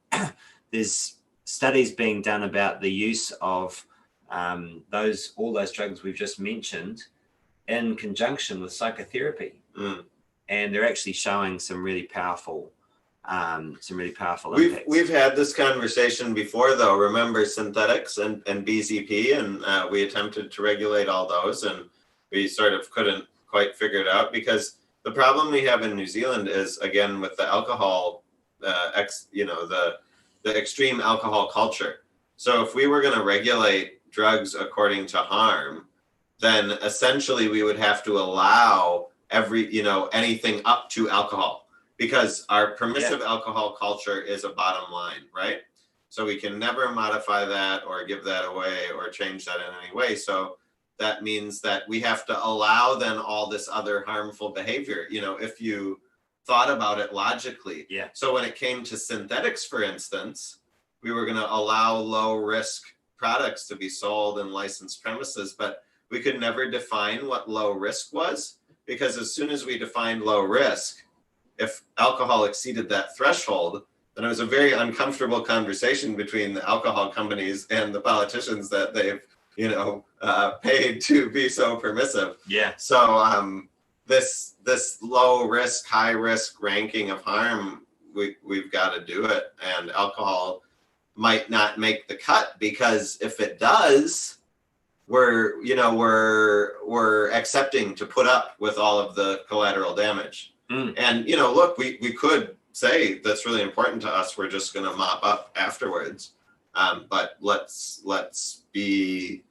there's studies being done about the use of all those drugs we've just mentioned in conjunction with psychotherapy, and they're actually showing some really powerful impacts. We've had this conversation before, though. Remember synthetics and BZP, and we attempted to regulate all those, and we sort of couldn't quite figure it out because the problem we have in New Zealand is, again, with the alcohol, the extreme alcohol culture. So if we were going to regulate drugs according to harm, then essentially we would have to allow anything up to alcohol, because our permissive alcohol culture is a bottom line, right? So we can never modify that or give that away or change that in any way. So that means that we have to allow then all this other harmful behavior, if you thought about it logically. Yeah. So when it came to synthetics, for instance, we were going to allow low risk products to be sold in licensed premises, but we could never define what low risk was, because as soon as we defined low risk, if alcohol exceeded that threshold, then it was a very uncomfortable conversation between the alcohol companies and the politicians that they've, paid to be so permissive. Yeah. So this low risk, high risk ranking of harm, we've got to do it. And alcohol might not make the cut, because if it does, we're accepting to put up with all of the collateral damage. And, look, we could say that's really important to us. We're just going to mop up afterwards. But let's be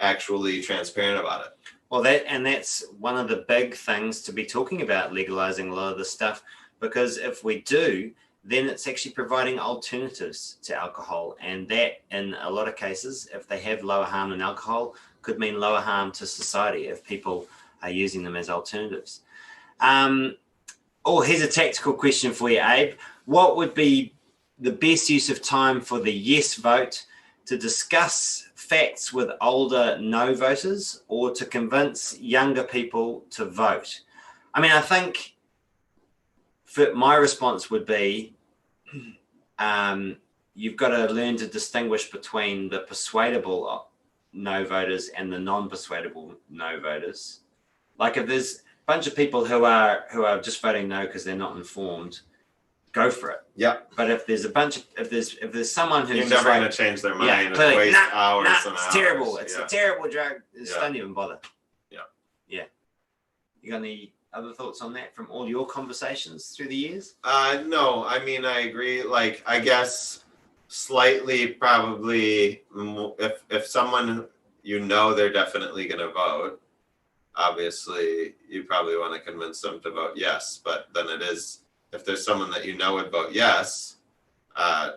actually transparent about it. Well, that's one of the big things to be talking about, legalizing a lot of this stuff, because if we do, then it's actually providing alternatives to alcohol. And that, in a lot of cases, if they have lower harm than alcohol, could mean lower harm to society if people are using them as alternatives. Here's a tactical question for you, Abe. What would be the best use of time for the yes vote, to discuss facts with older no voters, or to convince younger people to vote? I think my response would be, you've got to learn to distinguish between the persuadable no voters and the non-persuadable no voters. Like, if there's a bunch of people who are just voting no because they're not informed, go for it. Yeah. But if there's if there's someone who's you're never going to change their mind, clearly, and waste hours and it's hours. Terrible. It's a terrible drug. Just don't even bother. Yeah. You got any other thoughts on that from all your conversations through the years? No, I agree. Like, I guess slightly, probably, if someone they're definitely going to vote, obviously you probably want to convince them to vote yes. But then it is, if there's someone that would vote yes,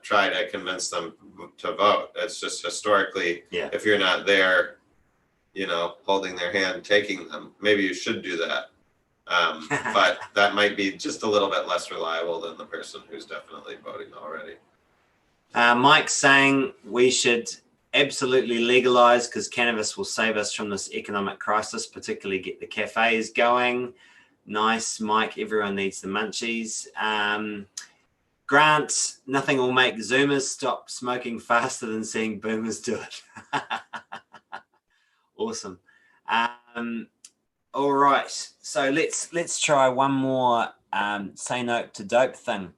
try to convince them to vote. It's just historically, if you're not there, holding their hand, taking them, maybe you should do that. But that might be just a little bit less reliable than the person who's definitely voting already. Mike's saying we should absolutely legalize, because cannabis will save us from this economic crisis, particularly get the cafes going. Nice, Mike. Everyone needs the munchies. Grant, nothing will make Zoomers stop smoking faster than seeing boomers do it. Awesome. All right. So let's try one more say no to dope thing.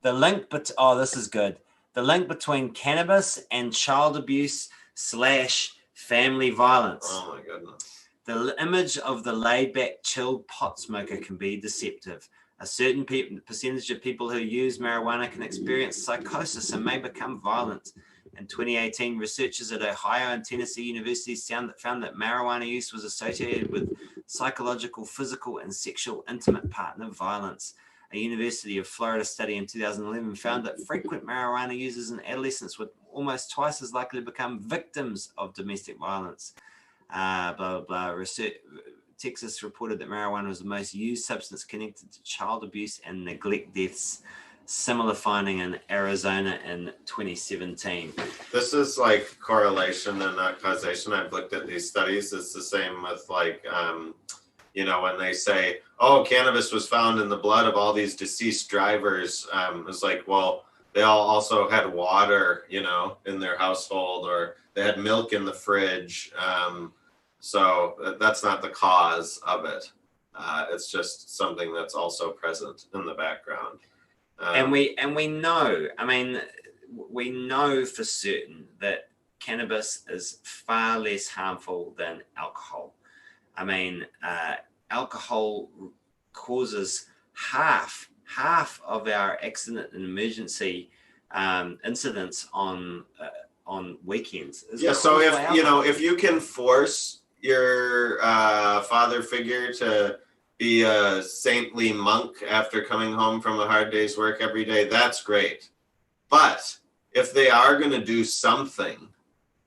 The link, this is good. The link between cannabis and child abuse / family violence. Oh my goodness. The image of the laid-back, chilled pot smoker can be deceptive. A certain percentage of people who use marijuana can experience psychosis and may become violent. In 2018, researchers at Ohio and Tennessee universities found that marijuana use was associated with psychological, physical, and sexual intimate partner violence. A University of Florida study in 2011 found that frequent marijuana users in adolescents were almost twice as likely to become victims of domestic violence. Blah, blah, blah. Texas reported that marijuana was the most used substance connected to child abuse and neglect deaths. Similar finding in Arizona in 2017. This is like correlation and not causation. I've looked at these studies. It's the same with like, when they say, oh, cannabis was found in the blood of all these deceased drivers. It's like, well, they all also had water, in their household, or they had milk in the fridge. So that's not the cause of it. It's just something that's also present in the background. And we know, we know for certain that cannabis is far less harmful than alcohol. Alcohol causes half of our accident and emergency incidents on weekends. So if you can force your father figure to be a saintly monk after coming home from a hard day's work every day, that's great. But if they are going to do something,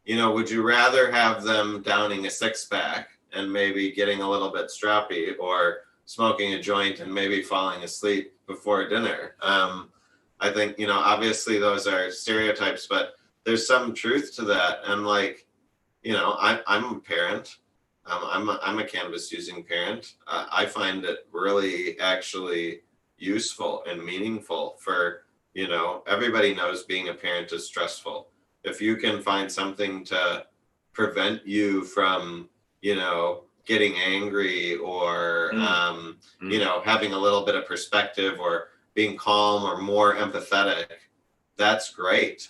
would you rather have them downing a 6-pack and maybe getting a little bit stroppy, or smoking a joint and maybe falling asleep before dinner? I think, obviously those are stereotypes, but there's some truth to that. And I'm a parent. I'm a cannabis using parent. I find it really actually useful and meaningful for, everybody knows being a parent is stressful. If you can find something to prevent you from, getting angry, or, having a little bit of perspective, or being calm or more empathetic, that's great.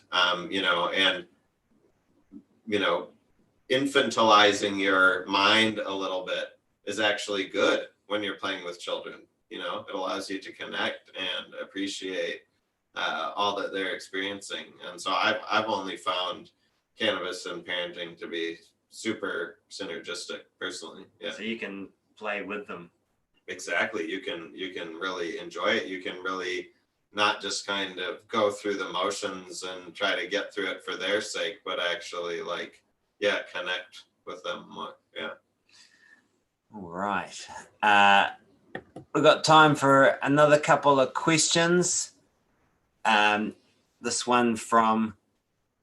Infantilizing your mind a little bit is actually good when you're playing with children. It allows you to connect and appreciate all that they're experiencing. And so I've only found cannabis and parenting to be super synergistic personally. Yeah. So you can play with them. Exactly. You can really enjoy it. You can really not just kind of go through the motions and try to get through it for their sake, but actually connect with them more. Yeah. All right. We've got time for another couple of questions. This one from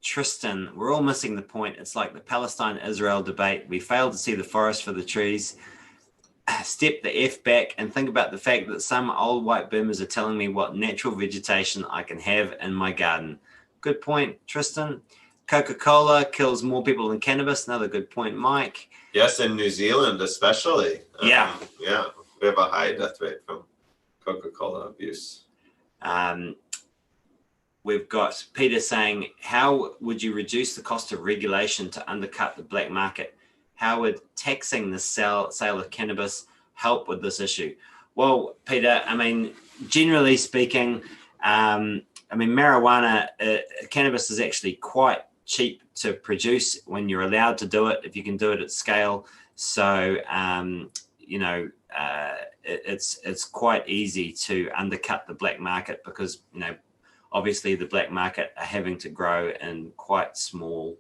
Tristan. We're all missing the point. It's like the Palestine-Israel debate. We fail to see the forest for the trees. Step the F back and think about the fact that some old white boomers are telling me what natural vegetation I can have in my garden. Good point, Tristan. Coca-Cola kills more people than cannabis. Another good point, Mike. Yes, in New Zealand especially. Yeah. Yeah, we have a high death rate from Coca-Cola abuse. We've got Peter saying, how would you reduce the cost of regulation to undercut the black market? How would taxing the sale of cannabis help with this issue? Well, Peter, generally speaking, marijuana, cannabis is actually quite cheap to produce when you're allowed to do it, if you can do it at scale. So, it's quite easy to undercut the black market because, obviously the black market are having to grow in quite small,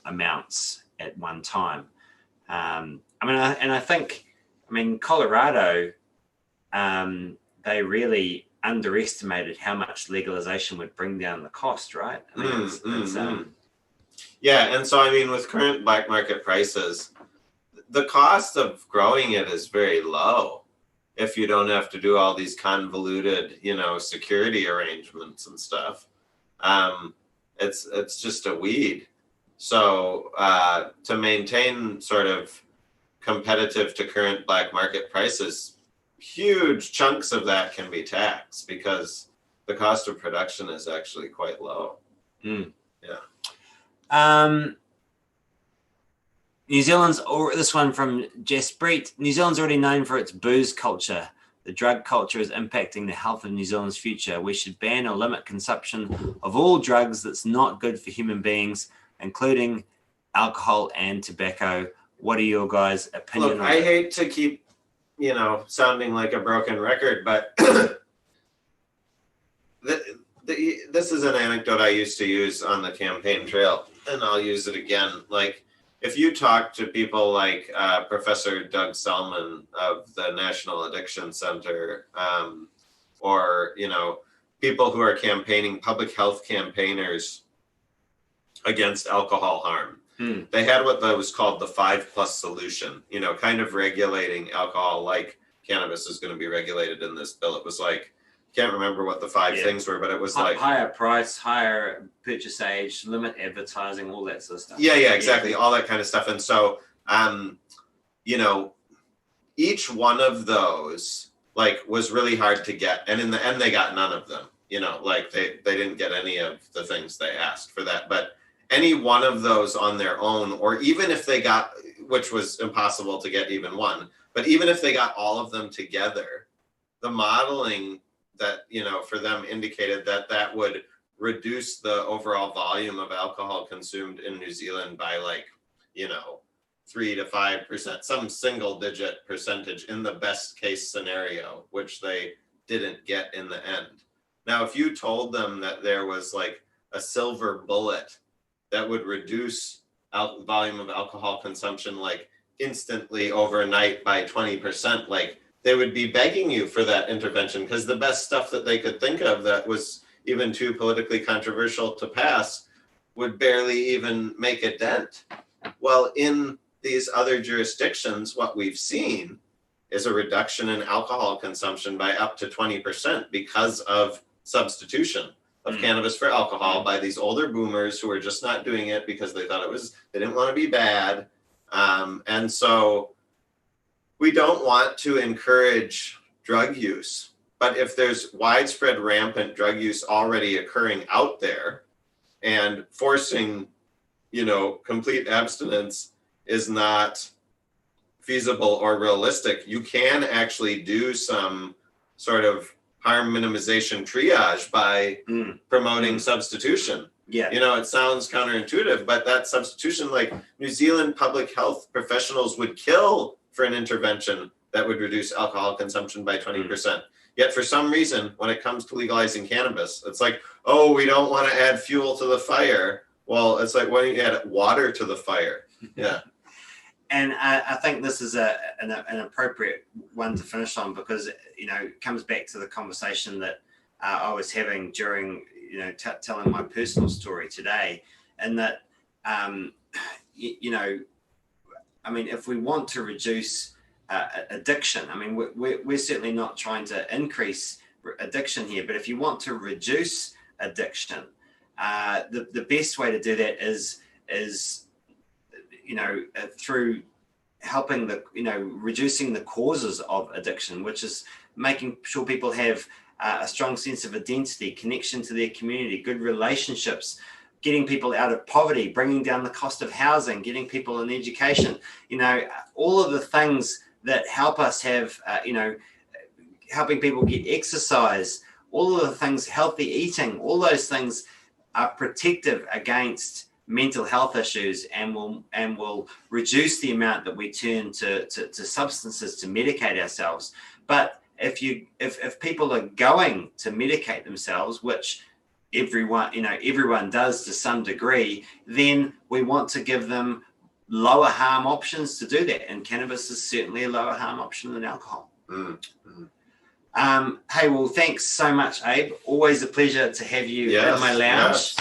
amounts at one time. I think Colorado, they really underestimated how much legalization would bring down the cost, right? Yeah, and so I mean, with current black market prices, the cost of growing it is very low if you don't have to do all these convoluted, security arrangements and stuff. It's just a weed. So to maintain sort of competitive to current black market prices, huge chunks of that can be taxed because the cost of production is actually quite low. Mm. Yeah. New Zealand's, or this one from Jess Breet, New Zealand's already known for its booze culture. The drug culture is impacting the health of New Zealand's future. We should ban or limit consumption of all drugs that's not good for human beings, including alcohol and tobacco. What are your guys' opinion on Look, I that? hate to keep, sounding like a broken record, but this is an anecdote I used to use on the campaign trail, and I'll use it again. Like, if you talk to people like Professor Doug Selman of the National Addiction Center, or, people who are campaigning, public health campaigners against alcohol harm, they had what was called the 5+ solution, kind of regulating alcohol like cannabis is going to be regulated in this bill. It was like, can't remember what the 5 things were, but it was like higher price, higher purchase age, limit advertising, all that sort of stuff. Yeah, exactly. All that kind of stuff. And so, each one of those was really hard to get. And in the end, they got none of them, they didn't get any of the things they asked for that. But any one of those on their own, or even if they got, which was impossible to get even one, but even if they got all of them together, the modeling that, for them indicated that would reduce the overall volume of alcohol consumed in New Zealand by 3 to 5%, some single digit percentage in the best case scenario, which they didn't get in the end. Now, if you told them that there was a silver bullet that would reduce volume of alcohol consumption instantly overnight by 20%, they would be begging you for that intervention, because the best stuff that they could think of that was even too politically controversial to pass would barely even make a dent. Well, in these other jurisdictions, what we've seen is a reduction in alcohol consumption by up to 20% because of substitution of cannabis for alcohol by these older boomers who are just not doing it because they thought they didn't want to be bad. And so we don't want to encourage drug use, but if there's widespread rampant drug use already occurring out there, and forcing, complete abstinence is not feasible or realistic, you can actually do some sort of harm minimization triage by promoting substitution. Yeah. It sounds counterintuitive, but that substitution, New Zealand public health professionals would kill for an intervention that would reduce alcohol consumption by 20%. Yet for some reason, when it comes to legalizing cannabis, it's we don't want to add fuel to the fire. Well, it's why don't you add water to the fire? Yeah. And I think this is an appropriate one to finish on, because, it comes back to the conversation that I was having during, telling my personal story today. And that, if we want to reduce addiction, we're certainly not trying to increase addiction here, but if you want to reduce addiction, the best way to do that is through helping reducing the causes of addiction, which is making sure people have a strong sense of identity, connection to their community, good relationships, getting people out of poverty, bringing down the cost of housing, getting people in education, all of the things that help us have, helping people get exercise, all of the things, healthy eating, all those things are protective against mental health issues, and will reduce the amount that we turn to substances to medicate ourselves. But if people are going to medicate themselves, which everyone does to some degree, then we want to give them lower harm options to do that. And cannabis is certainly a lower harm option than alcohol. Hey, well, thanks so much, Abe. Always a pleasure to have you in my lounge.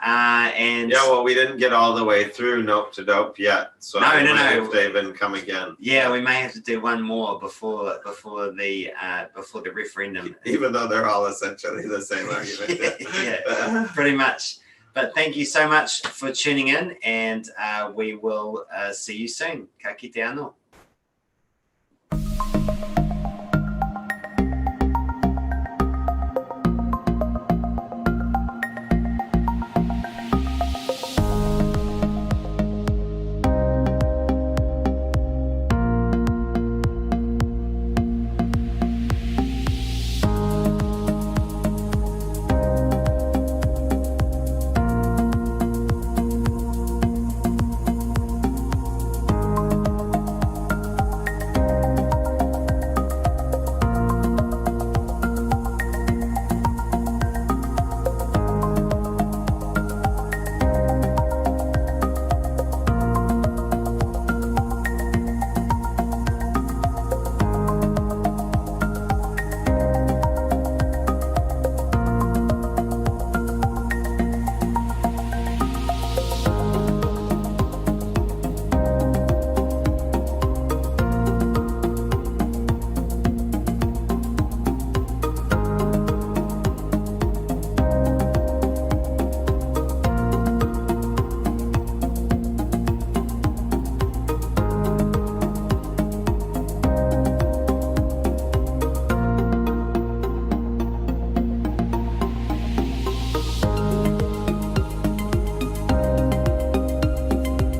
And yeah, well, we didn't get all the way through Nope to Dope yet, so No. have to even come again. Yeah, we may have to do one more before the referendum. Even though they're all essentially the same argument. Yeah, pretty much. But thank you so much for tuning in, and we will see you soon. Ka kite anō.